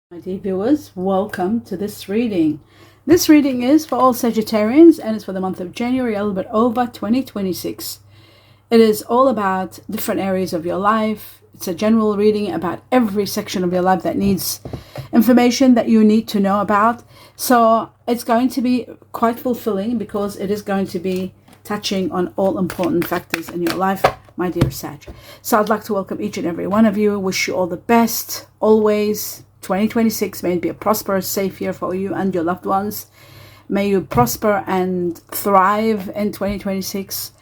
My dear viewers, welcome to this reading. This reading is for all Sagittarians and it's for the month of January, a little bit over 2026. It is all about different areas of your life. It's a general reading about every section of your life that needs information that you need to know about. So it's going to be quite fulfilling because it is going to be touching on all important factors in your life, my dear Sag. So I'd like to welcome each and every one of you. Wish you all the best always. 2026 may it be a prosperous, safe year for you and your loved ones. May you prosper and thrive in 2026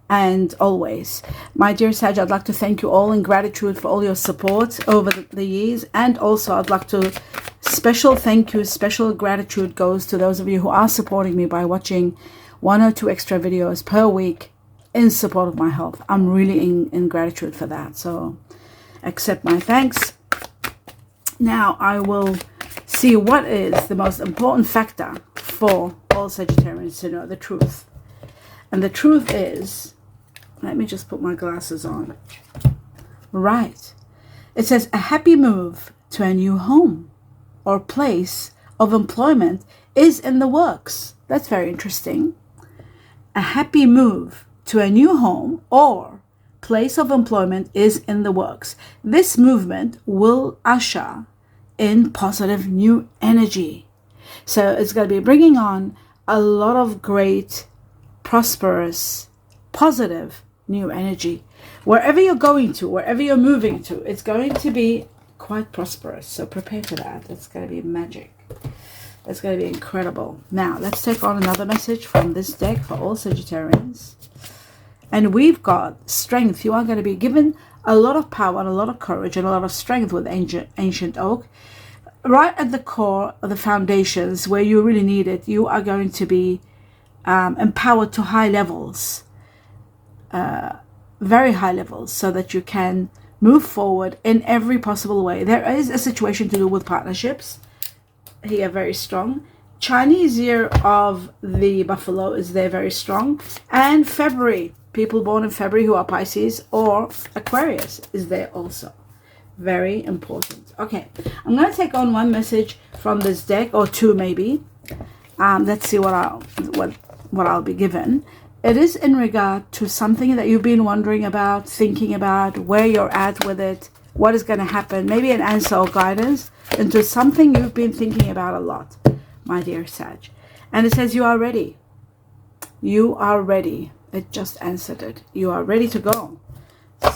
and always. My dear Sag, I'd like to thank you all in gratitude for all your support over the years. And also I'd like to special thank you, special gratitude goes to those of you who are supporting me by watching 1 or 2 extra videos per week in support of my health. I'm really in gratitude for that. So accept my thanks. Now I will see what is the most important factor for all Sagittarians to know the truth. And the truth is, let me just put my glasses on. Right. It says a happy move to a new home or place of employment is in the works. That's very interesting. A happy move to a new home or place of employment is in the works. This movement will usher in positive new energy. So it's going to be bringing on a lot of great, prosperous, positive new energy. Wherever you're going to, wherever you're moving to, it's going to be quite prosperous. So prepare for that. It's going to be magic. It's going to be incredible. Now, let's take on another message from this deck for all Sagittarians. And we've got strength. You are going to be given a lot of power and a lot of courage and a lot of strength with ancient oak. Right at the core of the foundations where you really need it, you are going to be empowered to high levels, very high levels, so that you can move forward in every possible way. There is a situation to do with partnerships here, very strong. Chinese year of the buffalo is there, very strong. And February, people born in February who are Pisces or Aquarius is there also. Very important. Okay, I'm going to take on one message from this deck, or 2 maybe. Let's see what I'll be given. It is in regard to something that you've been wondering about, thinking about, where you're at with it, what is going to happen, maybe an answer or guidance into something you've been thinking about a lot, my dear Sag. And it says you are ready. You are ready. It just answered it. You are ready to go.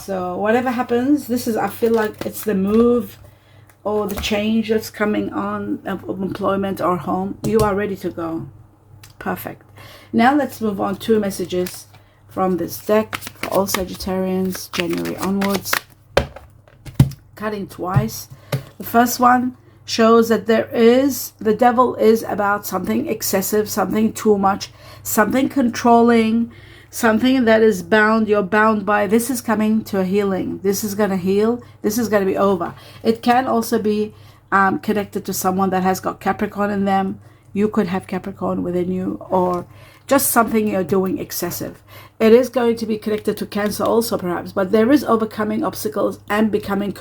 So whatever happens, this is, I feel like it's the move or the change that's coming on of employment or home. You are ready to go. Perfect. Now let's move on to messages from this deck for all Sagittarians, January onwards. Cutting twice. The first one shows that the devil is about something excessive, something too much, something controlling, something that is bound, you're bound by. This is coming to a healing. This is going to heal. This is going to be over. It can also be connected to someone that has got Capricorn in them. You could have Capricorn within you, or just something you're doing excessive. It is going to be connected to Cancer also perhaps, but there is overcoming obstacles and becoming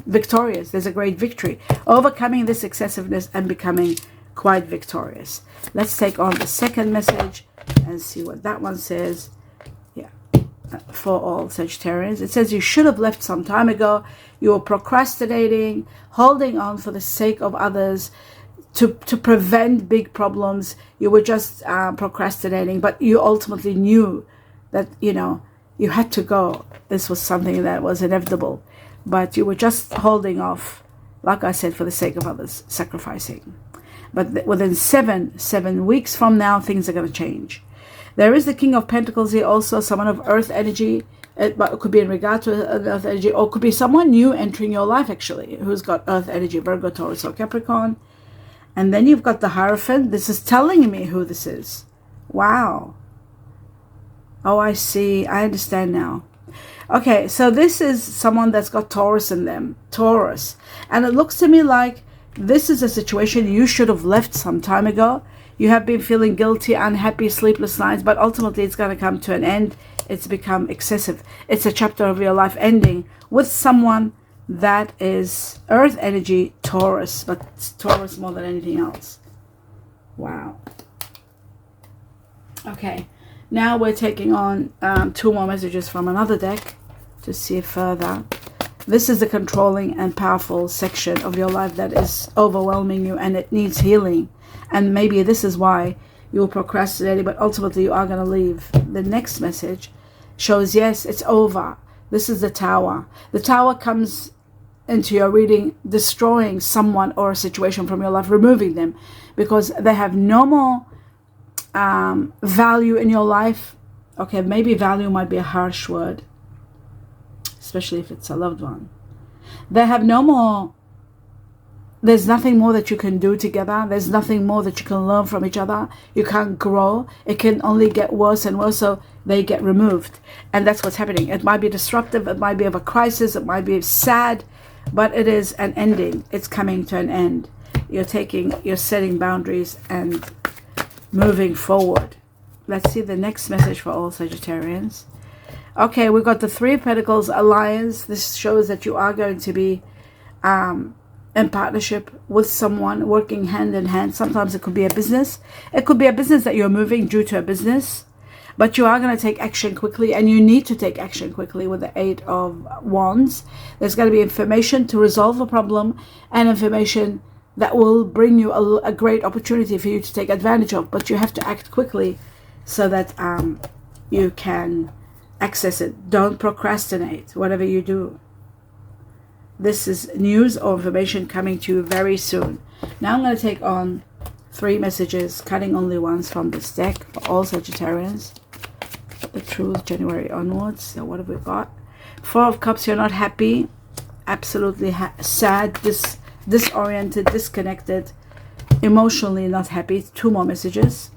victorious. There's a great victory. Overcoming this excessiveness and becoming quite victorious. Let's take on the second message and see what that one says. Yeah, for all Sagittarians, it says you should have left some time ago. You were procrastinating, holding on for the sake of others, to prevent big problems. You were just procrastinating, but you ultimately knew that you had to go. This was something that was inevitable, but you were just holding off, like I said, for the sake of others, sacrificing. But within seven weeks from now, things are going to change. There is the King of Pentacles here, also someone of earth energy. But it could be in regard to earth energy, or it could be someone new entering your life, actually, who's got earth energy, Virgo, Taurus, or Capricorn. And then you've got the Hierophant. This is telling me who this is. Wow. Oh, I see. I understand now. Okay, so this is someone that's got Taurus in them. Taurus. And it looks to me like this is a situation you should have left some time ago. You have been feeling guilty, unhappy, sleepless nights, but ultimately it's going to come to an end. It's become excessive. It's a chapter of your life ending with someone That is Earth energy, Taurus, but it's Taurus more than anything else. Wow. Okay, now we're taking on 2 more messages from another deck to see further. This is the controlling and powerful section of your life that is overwhelming you, and it needs healing. And maybe this is why you're procrastinating, but ultimately you are going to leave. The next message shows, yes, it's over. This is the Tower. The Tower comes into your reading destroying someone or a situation from your life, removing them because they have no more value in your life. Okay, maybe value might be a harsh word, especially if it's a loved one. They have no more, there's nothing more that you can do together. There's nothing more that you can learn from each other. You can't grow. It can only get worse and worse, so they get removed. And that's what's happening. It might be disruptive, it might be of a crisis, it might be sad, but it is an ending. It's coming to an end. You're setting boundaries and moving forward. Let's see the next message for all Sagittarians. Okay, we've got the 3 of Pentacles alliance. This shows that you are going to be in partnership with someone, working hand in hand. Sometimes it could be a business. It could be a business that you're moving due to a business, but you are going to take action quickly, and you need to take action quickly with the 8 of Wands. There's going to be information to resolve a problem and information that will bring you a great opportunity for you to take advantage of, but you have to act quickly so that you can access it. Don't procrastinate, whatever you do. This is news or information coming to you very soon. Now I'm going to take on 3 messages, cutting only ones from this deck for all Sagittarians. The truth, January onwards. So what have we got? 4 of Cups, you're not happy. Absolutely sad, disoriented, disconnected, emotionally not happy. 2 more messages.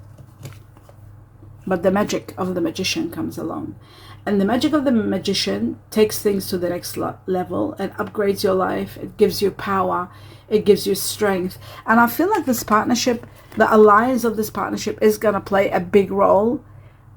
But the magic of the Magician comes along. And the magic of the Magician takes things to the next level and upgrades your life. It gives you power. It gives you strength. And I feel like this partnership, the alliance of this partnership is going to play a big role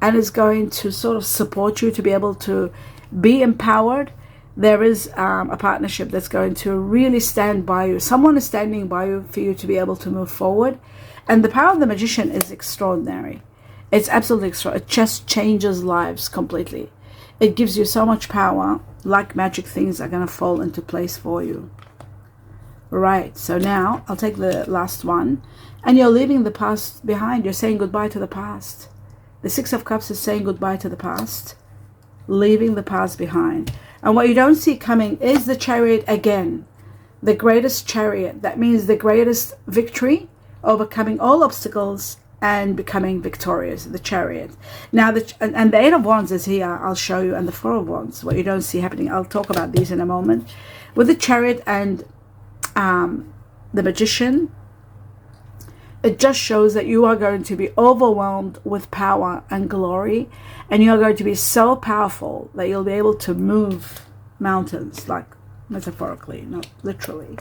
and is going to sort of support you to be able to be empowered. There is a partnership that's going to really stand by you. Someone is standing by you for you to be able to move forward. And the power of the Magician is extraordinary. It's absolutely extraordinary. It just changes lives completely. It gives you so much power. Like magic, things are going to fall into place for you. Right, so now I'll take the last one. And you're leaving the past behind. You're saying goodbye to the past. The 6 of Cups is saying goodbye to the past. Leaving the past behind. And what you don't see coming is the Chariot again. The greatest chariot. That means the greatest victory, overcoming all obstacles and becoming victorious, the Chariot. Now, and the 8 of Wands is here, I'll show you, and the 4 of Wands, what you don't see happening. I'll talk about these in a moment. With the Chariot and the Magician, it just shows that you are going to be overwhelmed with power and glory, and you are going to be so powerful that you'll be able to move mountains, like metaphorically, not literally.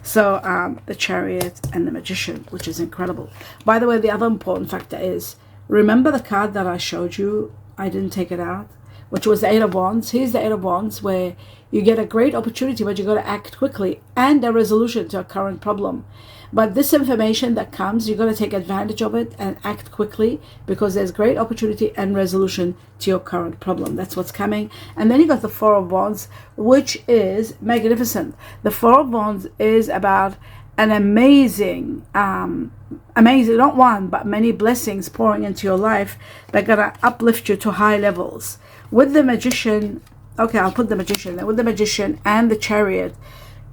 So the Chariot and the Magician, which is incredible. By the way, the other important factor is, remember the card that I showed you? I didn't take it out, which was the 8 of Wands. Here's the 8 of Wands, where you get a great opportunity, but you got to act quickly, and a resolution to a current problem. But this information that comes, you're going to take advantage of it and act quickly, because there's great opportunity and resolution to your current problem. That's what's coming. And then you got the 4 of Wands, which is magnificent. The 4 of Wands is about an amazing, not one, but many blessings pouring into your life that are going to uplift you to high levels. With the Magician, okay, I'll put the Magician there. With the Magician and the Chariot,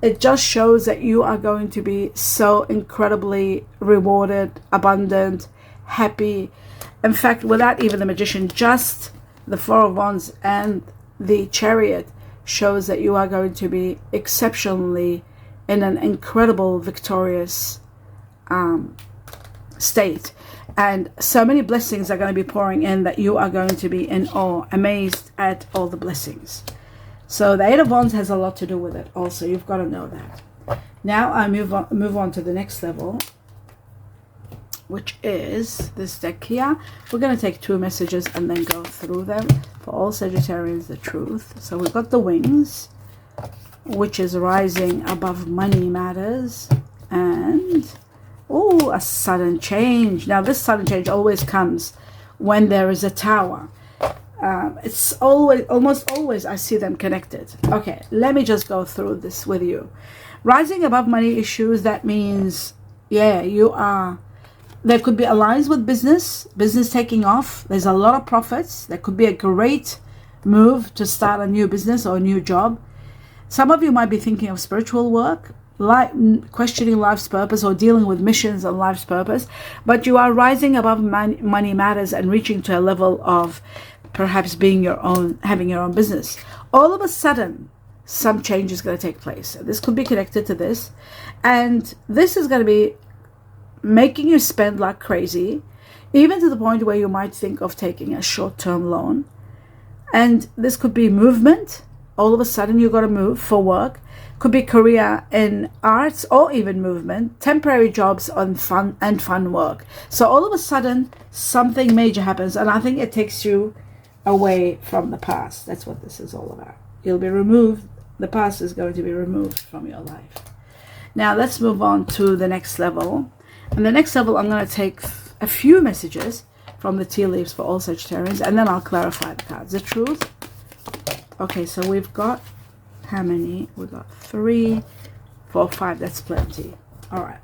it just shows that you are going to be so incredibly rewarded, abundant, happy. In fact, without even the Magician, just the 4 of Wands and the Chariot shows that you are going to be exceptionally in an incredible, victorious state. And so many blessings are going to be pouring in that you are going to be in awe, amazed at all the blessings. So the 8 of Wands has a lot to do with it also. You've got to know that. Now I move on to the next level, which is this deck here. We're going to take 2 messages and then go through them. For all Sagittarians, the truth. So we've got the wings. which is rising above money matters. And oh, a sudden change. Now this sudden change always comes when there is a tower. It's always, almost always, I see them connected. Okay, let me just go through this with you. Rising above money issues, that means, yeah, you are, there could be alliance with business taking off. There's a lot of profits. There could be a great move to start a new business or a new job. Some of you might be thinking of spiritual work, like questioning life's purpose or dealing with missions and life's purpose, but you are rising above money matters and reaching to a level of perhaps being your own, having your own business. All of a sudden, some change is going to take place. This could be connected to this, and this is going to be making you spend like crazy, even to the point where you might think of taking a short-term loan. And this could be movement. All of a sudden you got to move for work. Could be career in arts or even movement, temporary jobs on fun work. So all of a sudden something major happens, and I think it takes you away from the past. That's what this is all about. You'll be removed. The past is going to be removed from your life. Now let's move on to the next level. And the next level, I'm going to take a few messages from the tea leaves for all Sagittarians, and then I'll clarify the cards. The truth. Okay, so we've got how many? We've got 3, 4, 5. That's plenty. All right.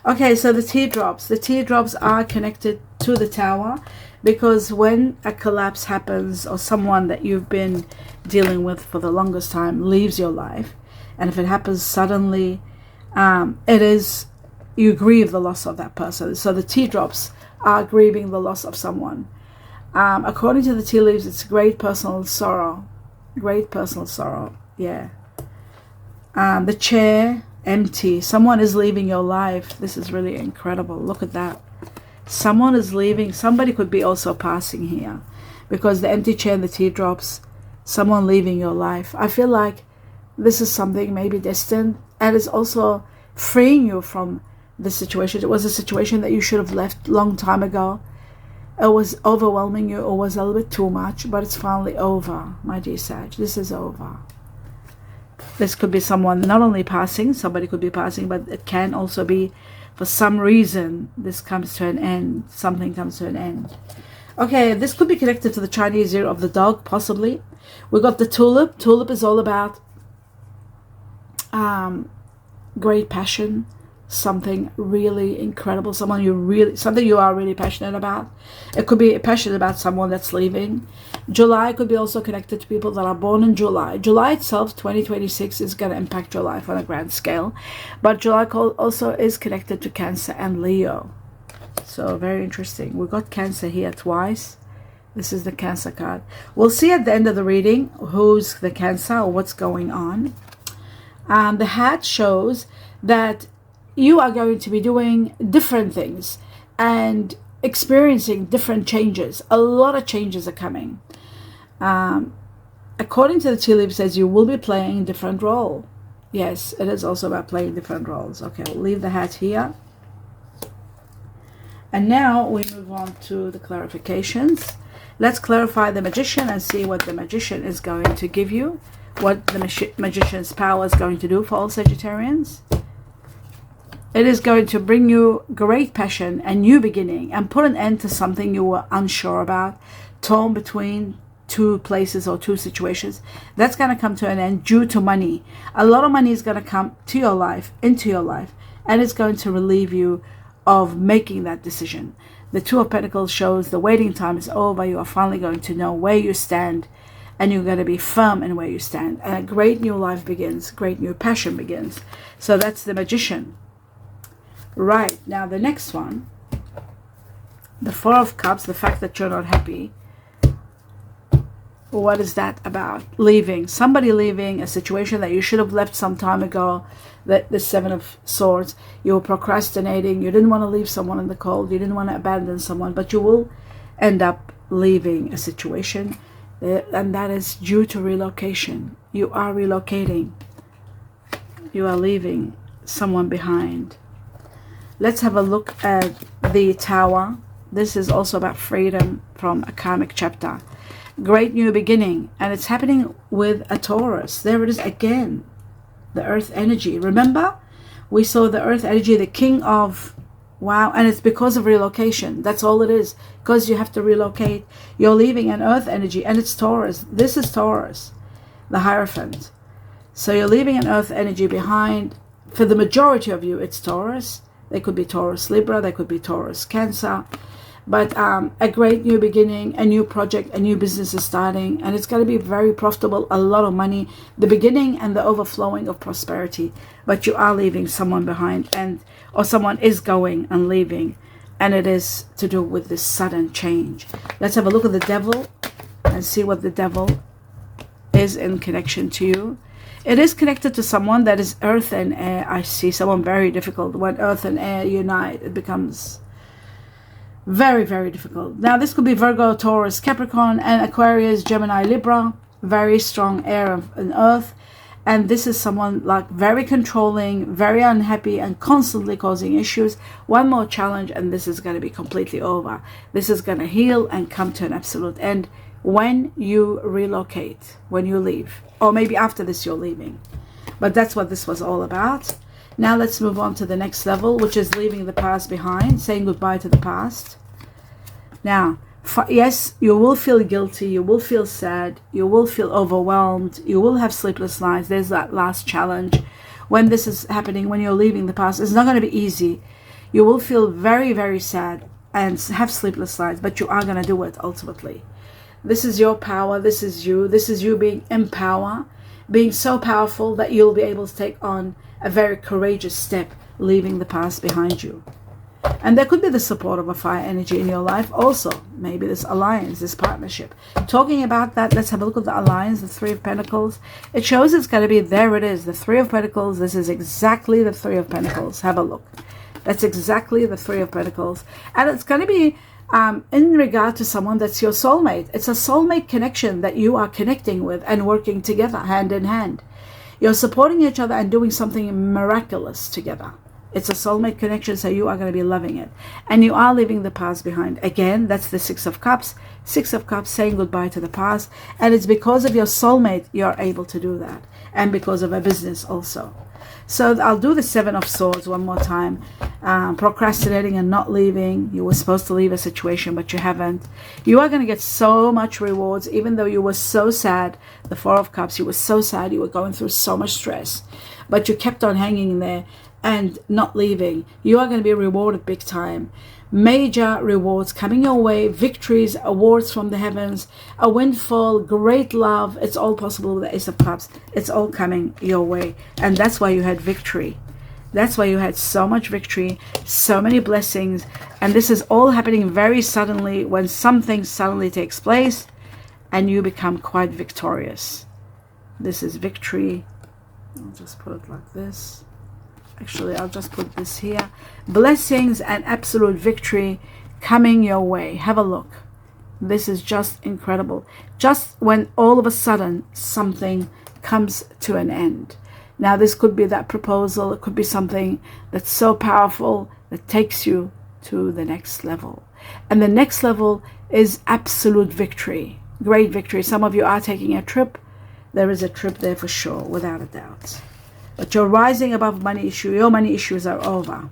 Okay, so the teardrops. The teardrops are connected to the tower, because when a collapse happens or someone that you've been dealing with for the longest time leaves your life, and if it happens suddenly, you grieve the loss of that person. So the teardrops are grieving the loss of someone. According to the tea leaves, it's great personal sorrow. Great personal sorrow. Yeah. The chair, empty. Someone is leaving your life. This is really incredible. Look at that. Someone is leaving. Somebody could be also passing here, because the empty chair and the teardrops, someone leaving your life. I feel like this is something maybe distant, and it's also freeing you from this situation. It was a situation that you should have left long time ago. It was overwhelming you, or was a little bit too much, but it's finally over, my dear Sag. This is over. This could be someone not only passing, somebody could be passing, but it can also be for some reason this comes to an end. Something comes to an end. Okay, this could be connected to the Chinese year of the dog, possibly. We got the tulip. Tulip is all about great passion, something really incredible, something you are really passionate about. It could be passionate about someone that's leaving. July could be also connected to people that are born in July. July itself, 2026, is going to impact your life on a grand scale, but July also is connected to Cancer and Leo. So very interesting. We got Cancer here twice. This is the Cancer card. We'll see at the end of the reading who's the Cancer or what's going on. The hat shows that you are going to be doing different things and experiencing different changes. A lot of changes are coming. According to the tea leaf, says you will be playing a different role. Yes, it is also about playing different roles. Okay, we'll leave the hat here. And now we move on to the clarifications. Let's clarify the Magician and see what the Magician is going to give you. What the Magician's power is going to do for all Sagittarians. It is going to bring you great passion and new beginning, and put an end to something you were unsure about, torn between two places or two situations. That's going to come to an end due to money. A lot of money is going to come to your life, into your life, and it's going to relieve you of making that decision. The Two of Pentacles shows the waiting time is over. You are finally going to know where you stand, and you're going to be firm in where you stand, and a great new life begins, great new passion begins. So that's the Magician. Right, now the next one, the Four of Cups, the fact that you're not happy. What is that about? Leaving, somebody leaving, a situation that you should have left some time ago. That the Seven of Swords, you were procrastinating, you didn't want to leave someone in the cold, you didn't want to abandon someone, but you will end up leaving a situation, and that is due to relocation. You are relocating. You are leaving someone behind. Let's have a look at the Tower. This is also about freedom from a karmic chapter. Great new beginning, and it's happening with a Taurus. There it is again. the earth energy. Remember, we saw the earth energy, the king of, wow, and it's because of relocation. That's all it is, because you have to relocate. You're leaving an earth energy, and it's Taurus. This is Taurus, the Hierophant. So you're leaving an earth energy behind. For the majority of you, it's Taurus. They could be Taurus Libra, they could be Taurus Cancer. But a great new beginning, a new project, a new business is starting, and it's going to be very profitable, a lot of money, the beginning and the overflowing of prosperity. But you are leaving someone behind, or someone is going and leaving, and it is to do with this sudden change. Let's have a look at the devil and see what the devil is in connection to you. It is connected to someone that is earth and air. I see someone very difficult. When earth and air unite, it becomes very, very difficult. Now, this could be Virgo, Taurus, Capricorn, and Aquarius, Gemini, Libra. Very strong air and earth. And this is someone like very controlling, very unhappy, and constantly causing issues. One more challenge, and this is going to be completely over. This is going to heal and come to an absolute end when you relocate, when you leave. Or maybe after this you're leaving. But that's what this was all about. Now let's move on to the next level, which is leaving the past behind, saying goodbye to the past. Now, yes, you will feel guilty, you will feel sad, you will feel overwhelmed, you will have sleepless nights. There's that last challenge. When this is happening, when you're leaving the past, it's not going to be easy. You will feel very, very sad and have sleepless nights, but you are going to do it ultimately. This is your power, this is you being in power, being so powerful that you'll be able to take on a very courageous step, leaving the past behind you. And there could be the support of a fire energy in your life also. Maybe this alliance, this partnership. Talking about that, let's have a look at the alliance, the Three of Pentacles. It shows it's going to be, there it is, the Three of Pentacles. This is exactly the Three of Pentacles. Have a look. That's exactly the Three of Pentacles. And it's going to be in regard to someone that's your soulmate. It's a soulmate connection that you are connecting with and working together hand in hand. You're supporting each other and doing something miraculous together. It's a soulmate connection, so you are going to be loving it. And you are leaving the past behind. Again, that's the Six of Cups. Six of Cups, saying goodbye to the past. And it's because of your soulmate you're able to do that. And because of a business also. So I'll do the Seven of Swords one more time. Procrastinating and not leaving. You were supposed to leave a situation, but you haven't. You are going to get so much rewards, even though you were so sad. The Four of Cups, you were so sad. You were going through so much stress. But you kept on hanging there and not leaving. You are going to be rewarded big time. Major rewards coming your way, victories, awards from the heavens, a windfall, great love. It's all possible with the Ace of Cups. It's all coming your way. And that's why you had victory. That's why you had so much victory, so many blessings. And this is all happening very suddenly, when something suddenly takes place and you become quite victorious. This is victory. I'll just put it like this. Actually, I'll just put this here. Blessings and absolute victory coming your way. Have a look. This is just incredible. Just when all of a sudden something comes to an end. Now, this could be that proposal. It could be something that's so powerful that takes you to the next level. And the next level is absolute victory. Great victory. Some of you are taking a trip. There is a trip there for sure, without a doubt. But you're rising above money issue. Your money issues are over.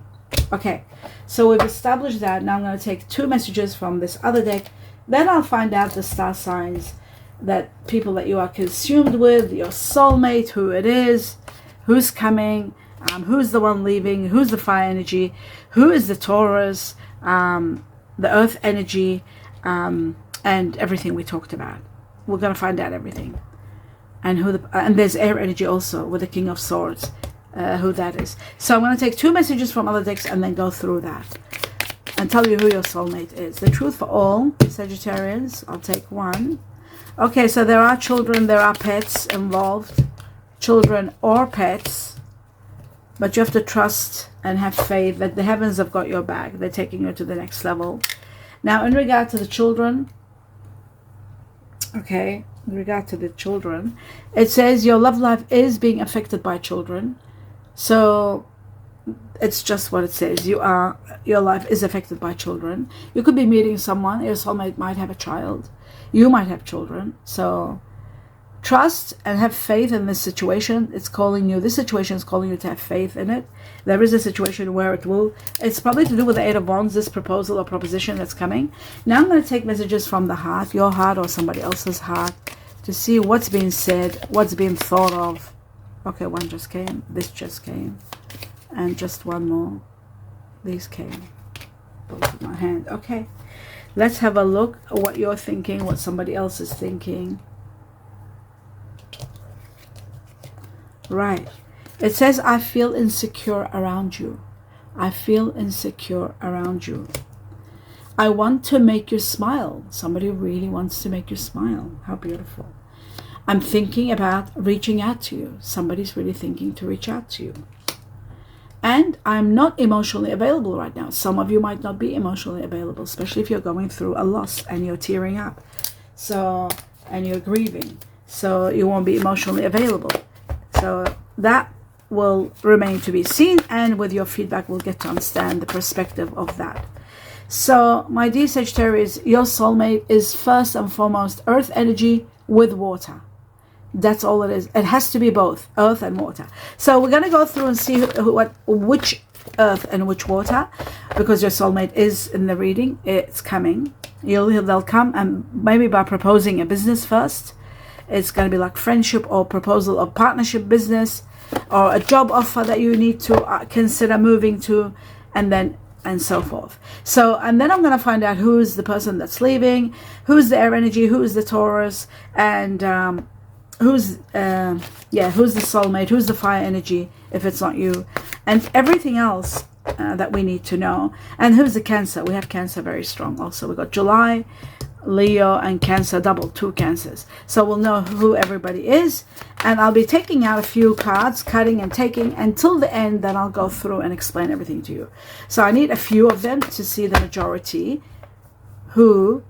Okay, so we've established that. Now I'm going to take two messages from this other deck. Then I'll find out the star signs, that people that you are consumed with, your soulmate, who it is, who's coming, who's the one leaving, who's the fire energy, who is the Taurus, the earth energy, and everything we talked about. We're going to find out everything. And and there's air energy also with the King of Swords, who that is. So I'm going to take two messages from other decks and then go through that and tell you who your soulmate is. The truth for all Sagittarians. I'll take one. Okay, so there are children, there are pets involved, children or pets, but you have to trust and have faith that the heavens have got your back. They're taking you to the next level. Now, in regard to the children, okay, in regard to the children, it says your love life is being affected by children. So it's just what it says. Your life is affected by children. You could be meeting someone. Your soulmate might have a child. You might have children. So Trust and have faith in this situation. It's calling you, this situation is calling you to have faith in it. There is a situation where it's probably to do with the Eight of Wands, this proposal or proposition that's coming. Now I'm going to take messages from the heart, your heart or somebody else's heart, to see what's being said, what's being thought of. Okay, one just came, this just came, and just one more. These came, both in my hand. Okay, let's have a look at what you're thinking, what somebody else is thinking. Right. It says, I feel insecure around you. I feel insecure around you. I want to make you smile. Somebody really wants to make you smile. How beautiful. I'm thinking about reaching out to you. Somebody's really thinking to reach out to you. And I'm not emotionally available right now. Some of you might not be emotionally available, especially if you're going through a loss and you're tearing up. So, and you're grieving. So you won't be emotionally available. So that will remain to be seen, and with your feedback we'll get to understand the perspective of that. So my dear Sagittarius, your soulmate is first and foremost earth energy with water. That's all it is. It has to be both earth and water. So we're going to go through and see which earth and which water, because your soulmate is in the reading. It's coming. They'll come, and maybe by proposing a business first. It's going to be like friendship or proposal of partnership business, or a job offer that you need to consider moving to, and so forth. So, and then I'm going to find out who's the person that's leaving, who's the air energy, who's the Taurus, and who's the soulmate, who's the fire energy if it's not you, and everything else that we need to know. And who's the Cancer? We have Cancer very strong also. We've got July, Leo, and Cancer, double, 2 Cancers. So we'll know who everybody is, and I'll be taking out a few cards, cutting and taking until the end. Then I'll go through and explain everything to you. So I need a few of them to see the majority, who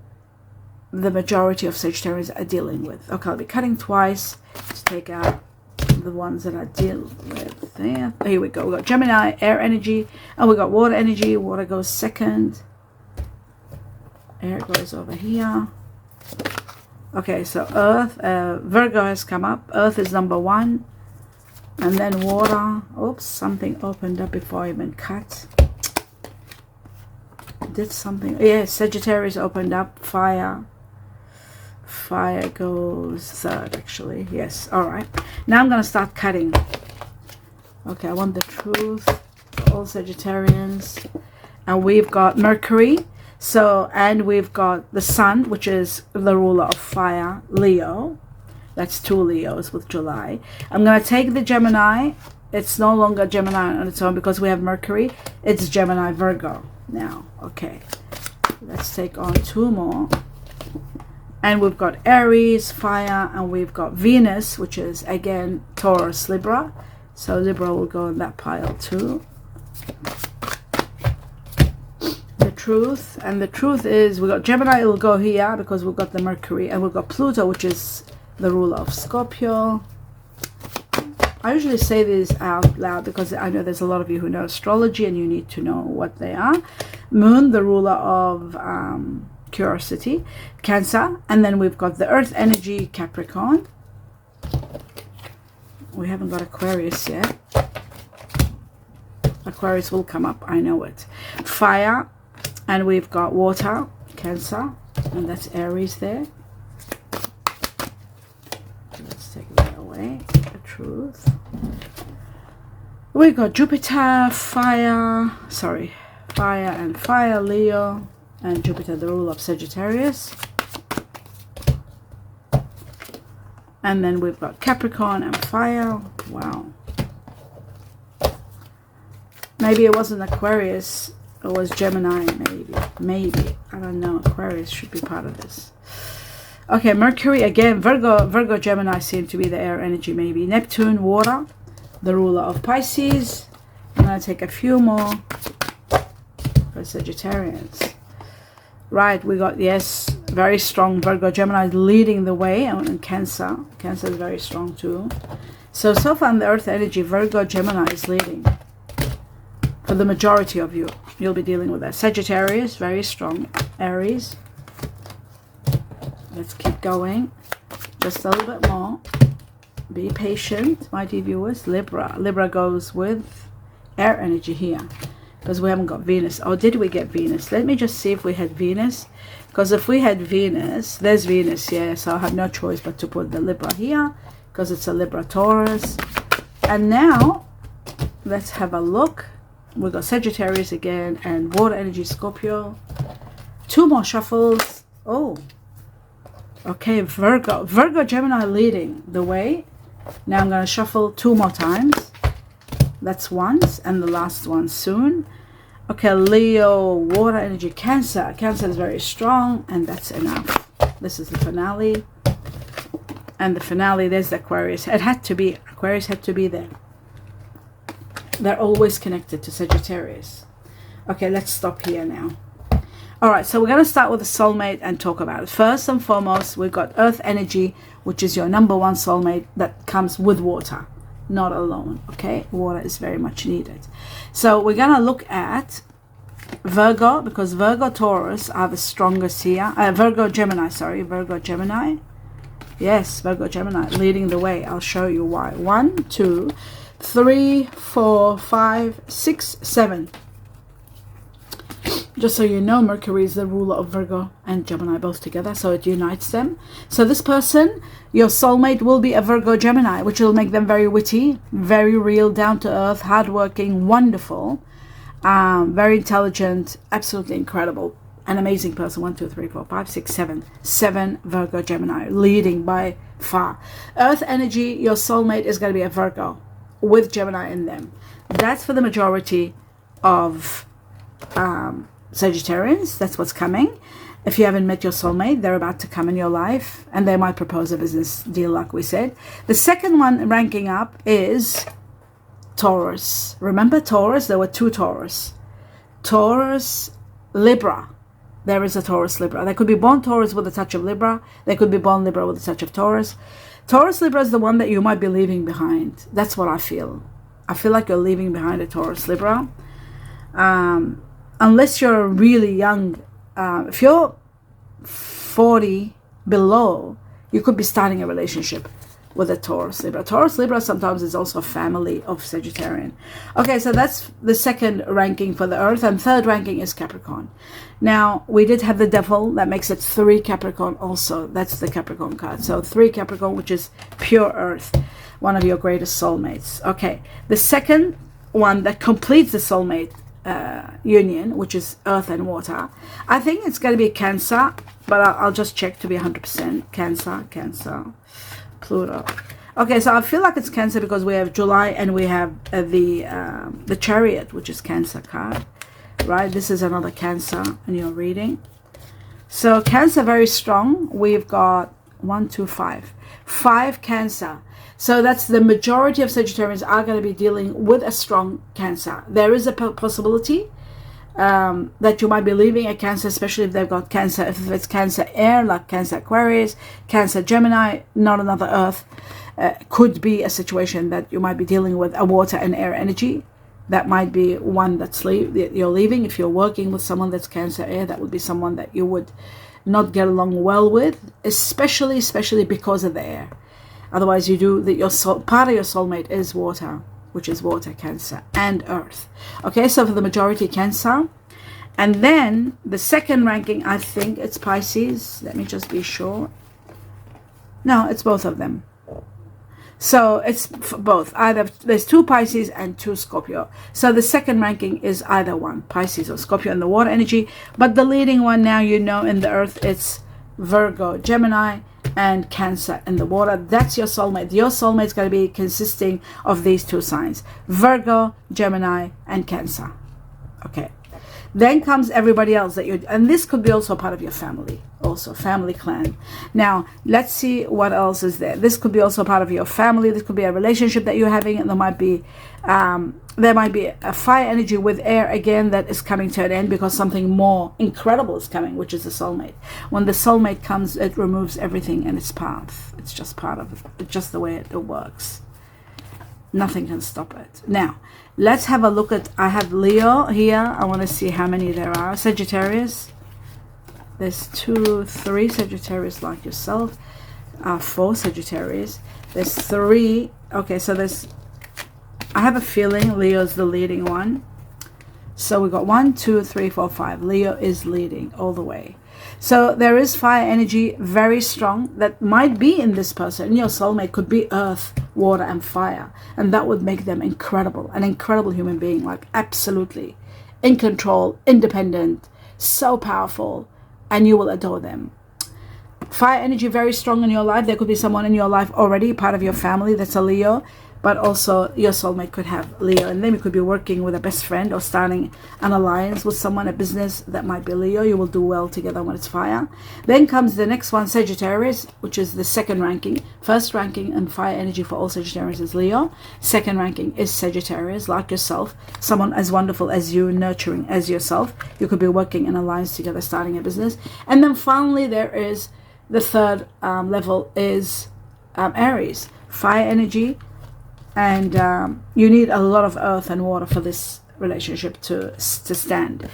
the majority of Sagittarius are dealing with. Okay, I'll be cutting twice to take out the ones that I deal with there. Here we go. We got Gemini, air energy, and we got water energy. Water goes second. Air goes over here. Okay, so earth, Virgo has come up. Earth is number 1, and then water. Oops, something opened up before I even cut. Did something? Yeah, Sagittarius opened up. Fire goes third, actually. Yes. All right, now I'm gonna start cutting. Okay, I want the truth for all Sagittarians. And we've got Mercury. So, and we've got the Sun, which is the ruler of fire, Leo. That's 2 Leos with July. I'm going to take the Gemini. It's no longer Gemini on its own because we have Mercury. It's Gemini, Virgo now. Okay. Let's take on 2 more. And we've got Aries, fire, and we've got Venus, which is, again, Taurus, Libra. So Libra will go in that pile too. Truth, and the truth is we got Gemini, will go here because we've got the Mercury, and we've got Pluto, which is the ruler of Scorpio. I usually say this out loud because I know there's a lot of you who know astrology and you need to know what they are. Moon, the ruler of curiosity, Cancer, and then we've got the earth energy, Capricorn. We haven't got Aquarius yet. Aquarius will come up, I know it. Fire, and we've got water, Cancer, and that's Aries there. Let's take that away, the truth. We've got Jupiter, fire, and fire, Leo, and Jupiter, the ruler of Sagittarius. And then we've got Capricorn and fire. Wow. Maybe it wasn't Aquarius. It was Gemini, maybe. I don't know. Aquarius should be part of this. Okay, Mercury again. Virgo, Gemini seem to be the air energy, maybe. Neptune, water, the ruler of Pisces. I'm going to take a few more for Sagittarians. Right, we got, yes, very strong Virgo, Gemini leading the way, and Cancer. Cancer is very strong too. So far in the earth energy, Virgo, Gemini is leading. For the majority of you, you'll be dealing with that. Sagittarius, very strong. Aries. Let's keep going. Just a little bit more. Be patient, my dear viewers. Libra. Libra goes with air energy here, because we haven't got Venus. Or did we get Venus? Let me just see if we had Venus. Because if we had Venus, there's Venus here. So I have no choice but to put the Libra here, because it's a Libra Taurus. And now, let's have a look. We've got Sagittarius again and water energy Scorpio. 2 more shuffles. Oh. Okay, Virgo. Virgo, Gemini leading the way. Now I'm going to shuffle 2 more times. That's once, and the last one soon. Okay, Leo, water energy, Cancer. Cancer is very strong, and that's enough. This is the finale. And the finale, there's the Aquarius. It had to be. Aquarius had to be there. They're always connected to Sagittarius. Okay, let's stop here now. All right, so we're going to start with the soulmate and talk about it. First and foremost, we've got earth energy, which is your number 1 soulmate that comes with water, not alone, okay? Water is very much needed. So we're going to look at Virgo, because Virgo, Taurus are the strongest here. Virgo, Gemini, sorry. Virgo, Gemini. Yes, Virgo, Gemini, leading the way. I'll show you why. 1, 2, 3, 4, 5, 6, 7. Just so you know, Mercury is the ruler of Virgo and Gemini both together, so it unites them. So this person, your soulmate, will be a Virgo Gemini, which will make them very witty, very real, down to earth, hardworking, wonderful, very intelligent, absolutely incredible, an amazing person. 1, 2, 3, 4, 5, 6, 7. 7 Virgo Gemini, leading by far. Earth energy, your soulmate is going to be a Virgo with Gemini in them. That's for the majority of Sagittarians. That's what's coming. If you haven't met your soulmate, they're about to come in your life, and they might propose a business deal like we said. The second one ranking up is Taurus. Remember Taurus? There were 2 Taurus. Taurus, Libra. There is a Taurus, Libra. They could be born Taurus with a touch of Libra. They could be born Libra with a touch of Taurus. Taurus, Libra is the one that you might be leaving behind. That's what I feel. I feel like you're leaving behind a Taurus, Libra. Unless you're really young, if you're 40 below, you could be starting a relationship with a Taurus Libra. Taurus Libra sometimes is also a family of Sagittarian. Okay, so that's the second ranking for the earth, and third ranking is Capricorn. Now, we did have the devil, that makes it 3 Capricorn also. That's the Capricorn card. So 3 Capricorn, which is pure earth, one of your greatest soulmates. Okay, the second one that completes the soulmate union, which is earth and water, I think it's going to be Cancer, but I'll just check to be 100%. Cancer, Pluto. Okay, so I feel like it's Cancer because we have July and we have the Chariot, which is Cancer card, right? This is another Cancer in your reading. So Cancer very strong. We've got 1, 2, 5. 5 Cancer. So that's the majority of Sagittarians are going to be dealing with a strong Cancer. There is a possibility that you might be leaving a Cancer, especially if they've got Cancer. If it's Cancer air, like Cancer Aquarius, Cancer Gemini, not another earth, could be a situation that you might be dealing with a water and air energy. That might be one that's you're leaving. If you're working with someone that's Cancer air, that would be someone that you would not get along well with, especially because of the air. Otherwise, you do that. Part of your soulmate is water, which is water, Cancer, and earth. Okay, so for the majority, Cancer. And then the second ranking, I think it's Pisces. Let me just be sure. No, it's both of them. So it's both. Either there's 2 Pisces and 2 Scorpio. So the second ranking is either one, Pisces or Scorpio in the water energy. But the leading one now, you know, in the earth, it's Virgo, Gemini, and Cancer in the water. That's your soulmate. Your soulmate is going to be consisting of these 2 signs: Virgo, Gemini, and Cancer. Okay. Then comes everybody else that and this could be also part of your family, also family clan. Now, let's see what else is there. This could be also part of your family. This could be a relationship that you're having, and there might be a fire energy with air again that is coming to an end because something more incredible is coming, which is the soulmate. When the soulmate comes, it removes everything in its path. It's just part of it. It's just the way it works. Nothing can stop it. Now, let's have a look at, I have Leo here. I want to see how many there are. Sagittarius. There's 2, 3 Sagittarius like yourself. for Sagittarius. There's 3. Okay, so I have a feeling Leo's the leading one. So we got 1, 2, 3, 4, 5. Leo is leading all the way. So there is fire energy very strong that might be in this person. Your soulmate could be earth, water, and fire. And that would make them incredible. An incredible human being. Like absolutely in control, independent, so powerful. And you will adore them. Fire energy very strong in your life. There could be someone in your life already, part of your family that's a Leo. But also your soulmate could have Leo in them. You could be working with a best friend or starting an alliance with someone, a business that might be Leo. You will do well together when it's fire. Then comes the next one, Sagittarius, which is the second ranking. First ranking and fire energy for all Sagittarius is Leo. Second ranking is Sagittarius, like yourself. Someone as wonderful as you, nurturing as yourself. You could be working an alliance together, starting a business. And then finally there is the third level is Aries. Fire energy. And you need a lot of earth and water for this relationship to stand.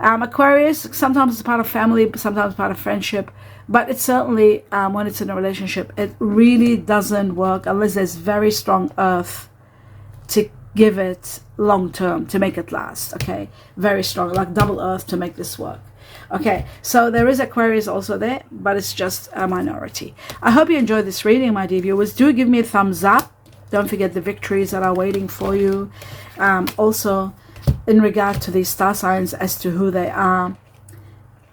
Aquarius, sometimes it's part of family, sometimes part of friendship. But it's certainly, when it's in a relationship, it really doesn't work unless there's very strong earth to give it long term, to make it last, okay? Very strong, like double earth to make this work. Okay, so there is Aquarius also there, but it's just a minority. I hope you enjoyed this reading, my dear viewers. Do give me a thumbs up. Don't forget the victories that are waiting for you. Also, in regard to these star signs as to who they are,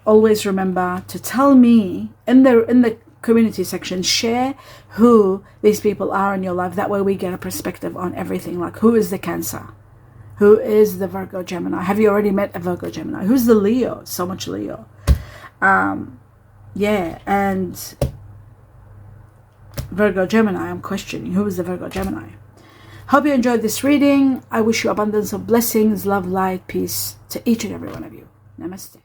always remember to tell me in the community section, share who these people are in your life. That way we get a perspective on everything. Like, who is the Cancer? Who is the Virgo Gemini? Have you already met a Virgo Gemini? Who's the Leo? So much Leo. Yeah, and Virgo Gemini, I'm questioning who is the Virgo Gemini. Hope you enjoyed this reading. I wish you abundance of blessings, love, light, peace to each and every one of you. Namaste.